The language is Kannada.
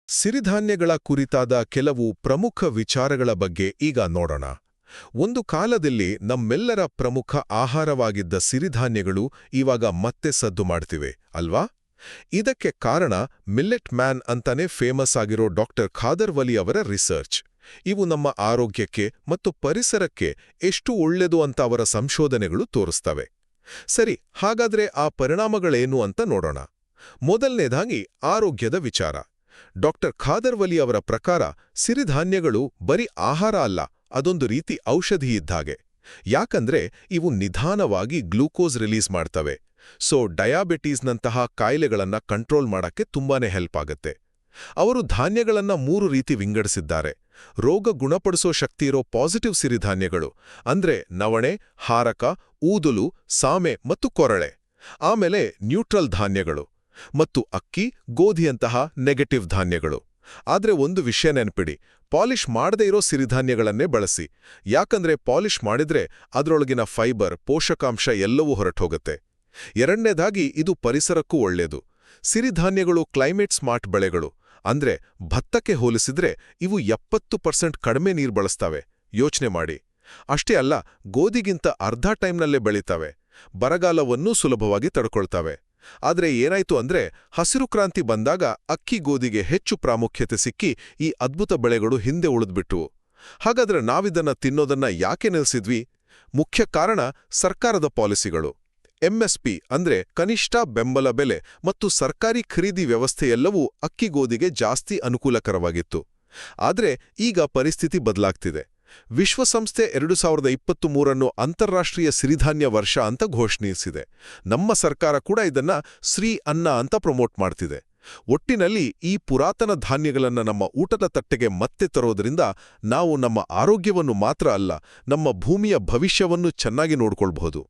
ಸಿರಿಧಾನ್ಯಗಳ ಕುರಿತಾದ ಕೆಲವು ಪ್ರಮುಖ ವಿಚಾರಗಳ ಬಗ್ಗೆ ಈಗ ನೋಡೋಣ. ಒಂದು ಕಾಲದಲ್ಲಿ ನಮ್ಮೆಲ್ಲರ ಪ್ರಮುಖ ಆಹಾರವಾಗಿದ್ದ ಸಿರಿಧಾನ್ಯಗಳು ಇವಾಗ ಮತ್ತೆ ಸದ್ದು ಮಾಡ್ತಿವೆ ಅಲ್ವಾ? ಇದಕ್ಕೆ ಕಾರಣ ಮಿಲ್ಲೆಟ್ ಮ್ಯಾನ್ ಅಂತಾನೆ ಫೇಮಸ್ ಆಗಿರೋ ಡಾಕ್ಟರ್ ಖಾದರ್ ವಲಿ ಅವರ ರಿಸರ್ಚ್. ಇವು ನಮ್ಮ ಆರೋಗ್ಯಕ್ಕೆ ಮತ್ತು ಪರಿಸರಕ್ಕೆ ಎಷ್ಟು ಒಳ್ಳೆದು ಅಂತ ಅವರ ಸಂಶೋಧನೆಗಳು ತೋರಿಸ್ತವೆ. ಸರಿ, ಹಾಗಾದ್ರೆ ಆ ಪರಿಣಾಮಗಳೇನು ಅಂತ ನೋಡೋಣ. ಮೊದಲನೇದಾಗಿ ಆರೋಗ್ಯದ ವಿಚಾರ. ಡಾಕ್ಟರ್ ಖಾದರ್ ವಲಿ ಅವರ ಪ್ರಕಾರ ಸಿರಿಧಾನ್ಯಗಳು ಬರೀ ಆಹಾರ ಅಲ್ಲ, ಅದೊಂದು ರೀತಿ ಔಷಧಿ ಇದ್ದಾಗೆ. ಯಾಕಂದ್ರೆ ಇವು ನಿಧಾನವಾಗಿ ಗ್ಲೂಕೋಸ್ ರಿಲೀಸ್ ಮಾಡ್ತವೆ. ಸೊ ಡಯಾಬಿಟೀಸ್ನಂತಹ ಕಾಯಿಲೆಗಳನ್ನ ಕಂಟ್ರೋಲ್ ಮಾಡಕ್ಕೆ ತುಂಬಾನೇ ಹೆಲ್ಪ್ ಆಗುತ್ತೆ. ಅವರು ಧಾನ್ಯಗಳನ್ನ 3 ರೀತಿ ವಿಂಗಡಿಸಿದ್ದಾರೆ. ರೋಗ ಗುಣಪಡಿಸೋ ಶಕ್ತಿಯಿರೋ ಪಾಸಿಟಿವ್ ಸಿರಿಧಾನ್ಯಗಳು ಅಂದ್ರೆ ನವಣೆ, ಹಾರಕ, ಊದಲು, ಸಾಮೆ ಮತ್ತು ಕೊರಳೆ. ಆಮೇಲೆ ನ್ಯೂಟ್ರಲ್ ಧಾನ್ಯಗಳು ಮತ್ತು ಅಕ್ಕಿ, ಗೋಧಿಯಂತಹ ನೆಗೆಟಿವ್ ಧಾನ್ಯಗಳು. ಆದ್ರೆ ಒಂದು ವಿಷಯ ನೆನ್ಪಿಡಿ, ಪಾಲಿಷ್ ಮಾಡದೇ ಇರೋ ಸಿರಿಧಾನ್ಯಗಳನ್ನೇ ಬಳಸಿ. ಯಾಕಂದ್ರೆ ಪಾಲಿಷ್ ಮಾಡಿದ್ರೆ ಅದರೊಳಗಿನ ಫೈಬರ್, ಪೋಷಕಾಂಶ ಎಲ್ಲವೂ ಹೊರಟೋಗುತ್ತೆ. ಎರಡನೇದಾಗಿ ಇದು ಪರಿಸರಕ್ಕೂ ಒಳ್ಳೆಯದು. ಸಿರಿಧಾನ್ಯಗಳು ಕ್ಲೈಮೇಟ್ ಸ್ಮಾರ್ಟ್ ಬೆಳೆಗಳು. ಅಂದ್ರೆ ಭತ್ತಕ್ಕೆ ಹೋಲಿಸಿದ್ರೆ ಇವು 70% ಕಡಿಮೆ ನೀರು ಬಳಸ್ತವೆ. ಯೋಚನೆ ಮಾಡಿ. ಅಷ್ಟೇ ಅಲ್ಲ, ಗೋಧಿಗಿಂತ ಅರ್ಧ ಟೈಮ್ನಲ್ಲೇ ಬೆಳೀತವೆ. ಬರಗಾಲವನ್ನೂ ಸುಲಭವಾಗಿ ತಡ್ಕೊಳ್ತವೆ. ಆದ್ರೆ ಏನಾಯ್ತು ಅಂದ್ರೆ ಹಸಿರು ಕ್ರಾಂತಿ ಬಂದಾಗ ಅಕ್ಕಿ, ಗೋಧಿಗೆ ಹೆಚ್ಚು ಪ್ರಾಮುಖ್ಯತೆ ಸಿಕ್ಕಿ ಈ ಅದ್ಭುತ ಬೆಳೆಗಳು ಹಿಂದೆ ಉಳಿದ್ಬಿಟ್ವು. ಹಾಗಾದ್ರೆ ನಾವಿದನ್ನ ತಿನ್ನೋದನ್ನ ಯಾಕೆ ನಿಲ್ಸಿದ್ವಿ? ಮುಖ್ಯ ಕಾರಣ ಸರ್ಕಾರದ ಪಾಲಿಸಿಗಳು. ಎಂಎಸ್ಪಿ ಅಂದ್ರೆ ಕನಿಷ್ಠ ಬೆಂಬಲ ಬೆಲೆ ಮತ್ತು ಸರ್ಕಾರಿ ಖರೀದಿ ವ್ಯವಸ್ಥೆಯೆಲ್ಲವೂ ಅಕ್ಕಿ, ಗೋಧಿಗೆ ಜಾಸ್ತಿ ಅನುಕೂಲಕರವಾಗಿತ್ತು. ಆದ್ರೆ ಈಗ ಪರಿಸ್ಥಿತಿ ಬದಲಾಗ್ತಿದೆ. ವಿಶ್ವಸಂಸ್ಥೆ 2023 ಅಂತಾರಾಷ್ಟ್ರೀಯ ಸಿರಿಧಾನ್ಯ ವರ್ಷ ಅಂತ ಘೋಷಿಸಿದೆ. ನಮ್ಮ ಸರ್ಕಾರ ಕೂಡ ಇದನ್ನ ಶ್ರೀ ಅನ್ನ ಅಂತ ಪ್ರಮೋಟ್ ಮಾಡ್ತಿದೆ. ಒಟ್ಟಿನಲ್ಲಿ ಈ ಪುರಾತನ ಧಾನ್ಯಗಳನ್ನ ನಮ್ಮ ಊಟದ ತಟ್ಟೆಗೆ ಮತ್ತೆ ತರೋದ್ರಿಂದ ನಾವು ನಮ್ಮ ಆರೋಗ್ಯವನ್ನು ಮಾತ್ರ ಅಲ್ಲ, ನಮ್ಮ ಭೂಮಿಯ ಭವಿಷ್ಯವನ್ನು ಚೆನ್ನಾಗಿ ನೋಡ್ಕೊಳ್ಬಹುದು.